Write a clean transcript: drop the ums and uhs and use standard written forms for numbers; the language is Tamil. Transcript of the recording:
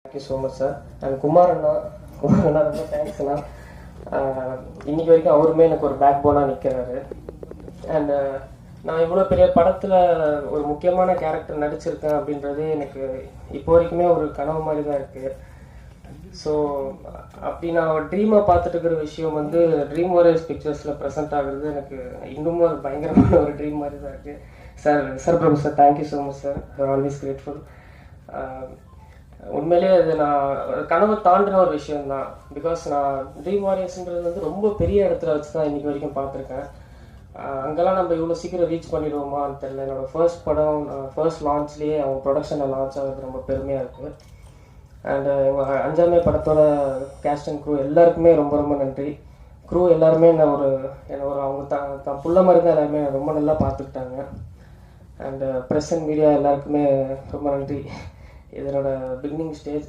Thank you so much sir. And Kumar அண்ணா ரொம்ப தேங்க்ஸ் அண்ணா. இன்னைக்கு வரைக்கும் அவருமே எனக்கு ஒரு பேக் போனாக நிற்கிறாரு. அண்ட் நான் இவ்வளோ பெரிய படத்தில் ஒரு முக்கியமான கேரக்டர் நடிச்சிருக்கேன் அப்படின்றது எனக்கு இப்போ வரைக்குமே ஒரு கனவு மாதிரி தான் இருக்குது. ஸோ அப்படி நான் ஒரு ட்ரீமாக பார்த்துட்டு இருக்கிற விஷயம் வந்து ட்ரீம் வாரியர்ஸ் பிக்சர்ஸில் ப்ரெசென்ட் ஆகுறது எனக்கு இன்னமும் ஒரு பயங்கரமான ஒரு ட்ரீம் மாதிரி தான் இருக்குது. Sir Prabhu sir, thank you so much sir. Always grateful. உண்மையிலே அது நான் கனவு தாண்டின ஒரு விஷயம்தான். பிகாஸ் நான் ட்ரீம் வாரியர்ஸ்ன்றது வந்து ரொம்ப பெரிய இடத்துல வச்சு தான் இன்றைக்கி வரைக்கும் பார்த்துருக்கேன். அங்கெல்லாம் நம்ம இவ்வளோ சீக்கிரம் ரீச் பண்ணிடுவோமான்னு தெரியல. என்னோடய ஃபர்ஸ்ட் படம் ஃபர்ஸ்ட் லான்ச்லேயே அவங்க ப்ரொடக்ஷனில் லான்ச் ஆகிறது ரொம்ப பெருமையாக இருக்குது. அண்டு எங்கள் அஞ்சாமே படத்தோட கேஸ்ட் அண்ட் க்ரூ எல்லாருக்குமே ரொம்ப ரொம்ப நன்றி. க்ரூ எல்லாருமே என்னை ஒரு அவங்க தான் புள்ள மாதிரி தான் எல்லாருமே ரொம்ப நல்லா பார்த்துக்கிட்டாங்க. அண்டு ப்ரெஸ் அண்ட் மீடியா எல்லாருக்குமே ரொம்ப நன்றி. இதனோட பிகினிங் ஸ்டேஜ்